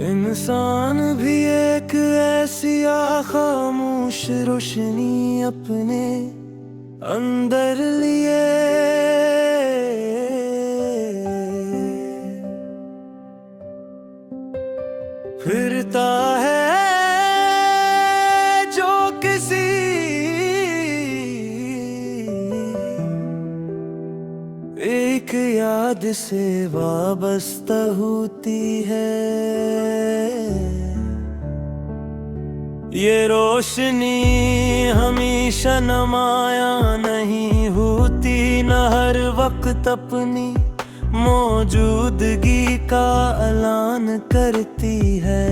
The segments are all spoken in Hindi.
इंसान भी एक ऐसी खामोश रोशनी अपने अंदर लिए फिरता है, जो किसी एक याद से वाबस्ता होती है। ये रोशनी हमेशा नमाया नहीं होती, न हर वक्त अपनी मौजूदगी का ऐलान करती है,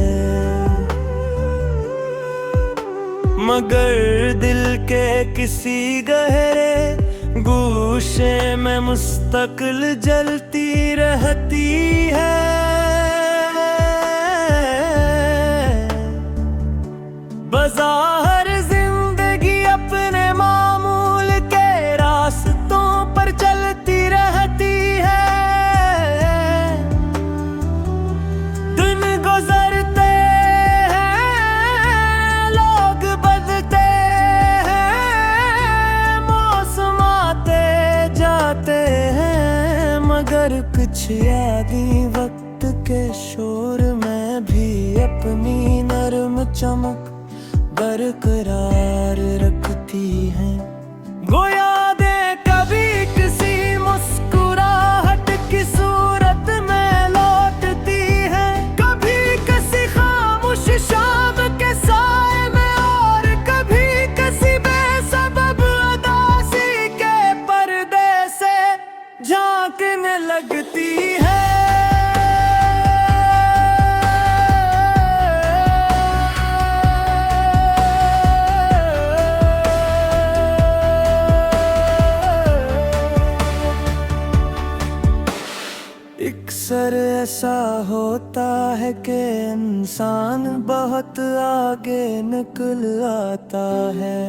मगर दिल के किसी गहरे गोशे में मुस्तकिल जलती रहती है। बज़ाहिर जिंदगी अपने मामूल के रास्तों पर चलती रहती है, दिन गुजरते हैं, लोग बदलते हैं, मौसम आते जाते हैं, मगर कुछ यादें वक्त के शोर में भी अपनी नर्म चमक बरकरार रखती हैं। वो यादें कभी किसी मुस्कुराहट की सूरत में लौटती हैं, कभी किसी खामोश शाम के साए में, और कभी किसी बेसबब उदासी के पर्दे से झांकने लगती है। अक्सर ऐसा होता है कि इंसान बहुत आगे निकल आता है,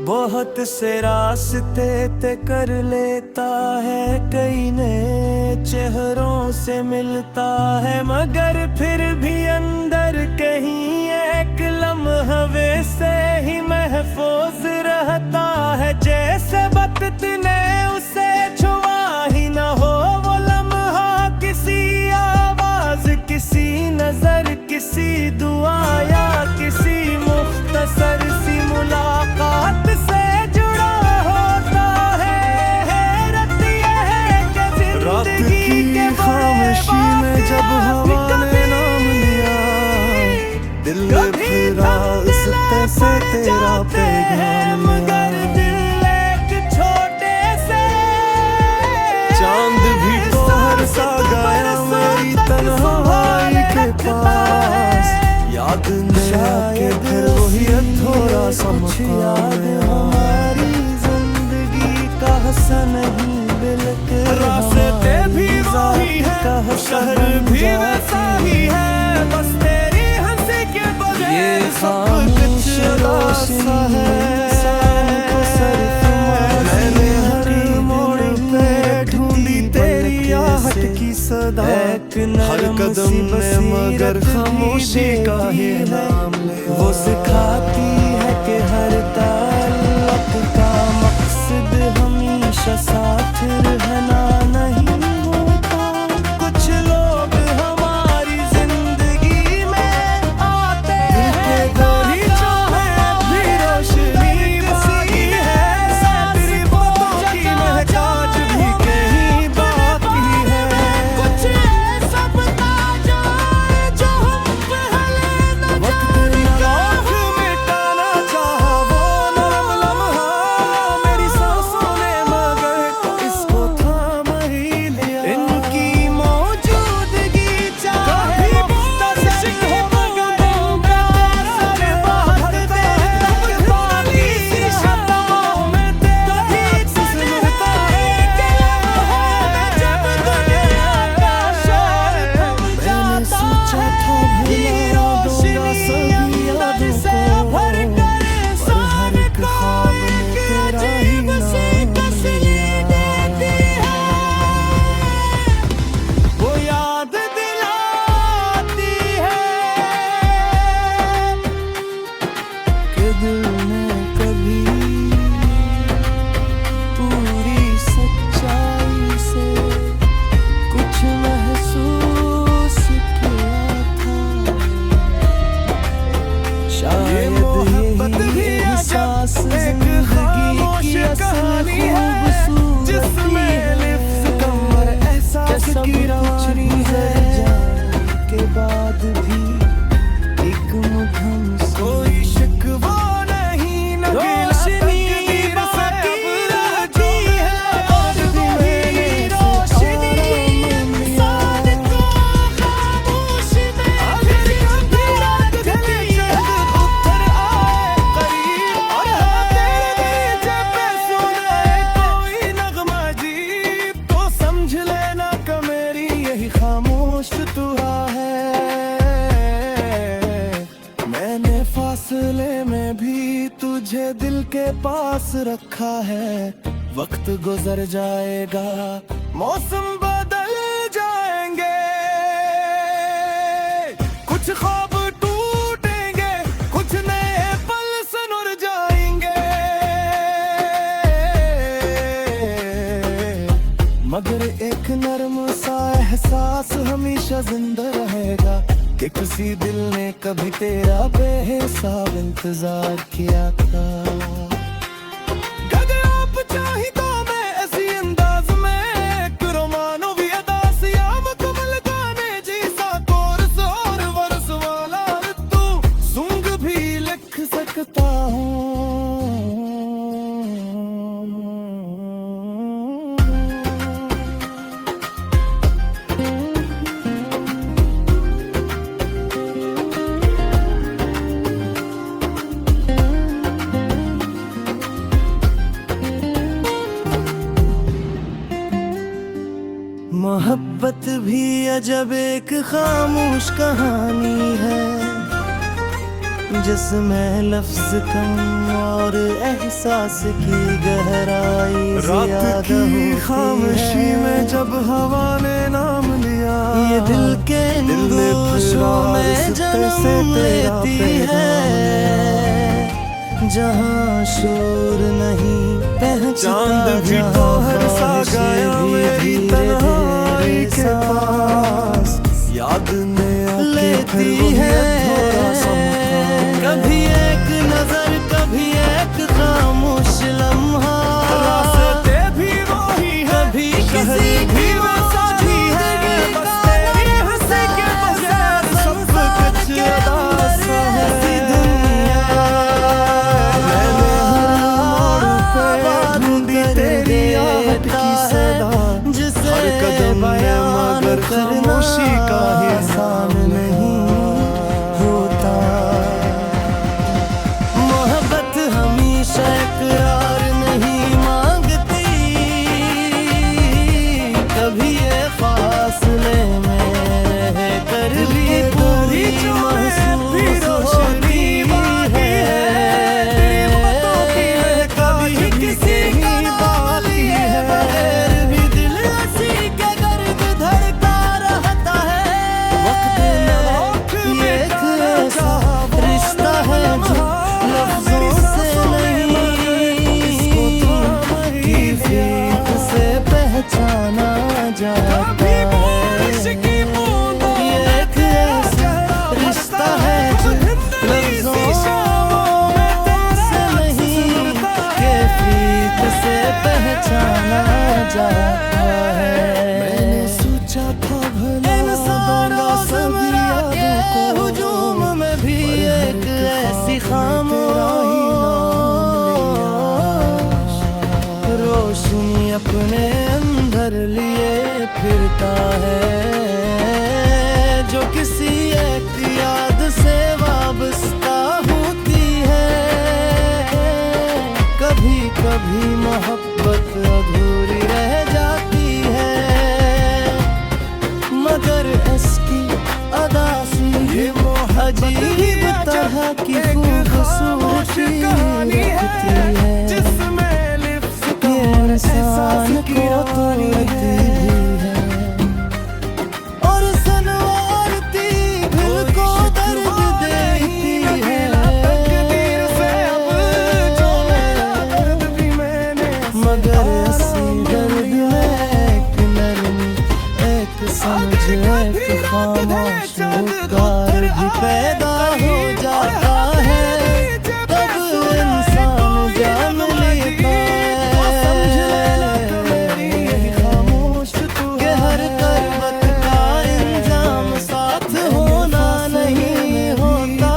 बहुत से रास्ते तय कर लेता है, कई नए चेहरों से मिलता है, मगर फिर भी अंदर कहीं एक लम्हे से ही महफूज रहता है, जैसे वक्त ने उसे छुआ ही न हो वो लम्हा, किसी आवाज, किसी नजर, किसी दुआ या किसी मुख्तसर सी मुलाकात से जुड़ा होता है। हैरत यह है कि जिंदगी के खामोशी में जब हवा ने नाम लिया, दिल में फिरा उससे से तेरा पैगाम, मगर दिल एक छोटे से चांद भी तो हर सा गया मेरी तन्हाई के पास, याद में आके फिर वही थोड़ा सा याद हमारी जिंदगी का हसन नहीं, बिल्कुल रास्ते भी वही है, शहर भी वैसा ही है, बस तेरी हंसी के बगैर सब कुछ अदासा है। मैंने हर मोड़ पे ढूंढी तेरी आहट की सदा, हर कदम में मगर खामोशी का ही नाम लिया। वो सिखाती है कि हर ताल्लुक का मकसद हमेशा साथ रहना नहीं होता, कुछ लोग हमारी जिंदगी में आते हैं, गोरी चाहे भी रोशनी बाकी है, तेरी बातों की महजाज भी कहीं बाकी है, कुछ ऐसा बता जाए जो हम पहले न वक्त मिटाना चाहा, वो नरम लम्हा मेरी सांसों ने, मगर इसको था के पास रखा है। वक्त गुजर जाएगा, मौसम बदल जाएंगे, कुछ ख्वाब टूटेंगे, कुछ नए पल सनुर जाएंगे। मगर एक नरम सा एहसास हमेशा जिंदा रहेगा कि किसी दिल ने कभी तेरा बेहिसाब इंतजार किया था। अगर आप चाही तो मैं ऐसी अंदाज में रोमानो भी अदा सियाम कमल गाने जी सा कोरस और वर्स वाला तू सुंग भी लिख सकता हूँ। मोहब्बत भी अजब एक खामोश कहानी है, जिसमें लफ्ज कम और एहसास की गहराई रात की खामोशी में जब हवा ने नाम लिया, ये दिल के गोशों में जन्म लेती है, जहाँ शोर नहीं पहचानता। चांद भी तो हर सा गया मेरी तन्हाई के पास, याद ने लेती है। कभी एक नजर, कभी एक खामोश लम्हा, रास्ते भी वही है, कभी किसी भी वैसा ही है, बस तेरी हंसी के बगैर सब कुछ उदास है। मैंने हर मोड़ पे ढूंढी तेरी आहट की सदा, हर कदम में मगर खामोशी का एहसान नहीं होता। मोहब्बत हमेशा इकरार नहीं मांगती, कभी ये फासले में रह कर भी पूरी महसूस होती है। कभी किसी का नाम लिए बगैर भी दिल हंसी के गर्द धड़का रहता है। ये एक ऐसा रिश्ता है जो लफ्जों से नहीं, फीक से पहचाना जाता है। ये एक ऐसा रिश्ता है जो लफ्जों से नहीं, फीक से पहचाना जाता है। मैंने सोचा था भला दूंगा सभी यादों को, हुजूम में भी एक ऐसी खामोश रोशनी अपने अंदर लिए फिरता है, जो किसी एक याद से वाबस्ता होती है। कभी कभी मोहब्बत अधूरी रह जाती है, मगर इसकी अदासी अजीब तरह की खूबसूरती रखती है, ये इंसान को तोड़ती है और सनवारती दिल को दर्द देती है। मगर इसी दर्द में एक नरमी, एक समझ, एक खामोश पुकार भी पैदा हो जाता है। तब इंसान जान लेता है कि हर करवट का इंजाम साथ होना नहीं होता।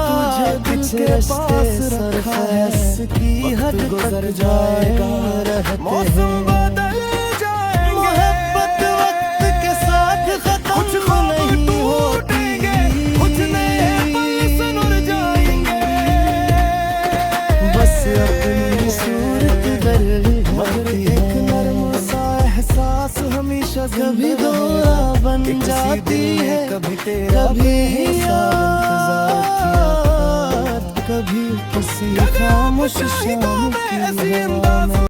कुछ रिश्ते सरफस की हद गुजर जाएगा, मौसम बदल जाएंगे, मोहब्बत वक्त के साथ खत्म नहीं होती, कुछ नए पल सनुर जाएंगे, बस अपनी सूरत बदलती है। एक नरम सा एहसास हमेशा कभी दोरा बन जाती है, कभी तेरा बेहिसाब इंतजार किया था। कभी किसी खामोश शाम की हवा में।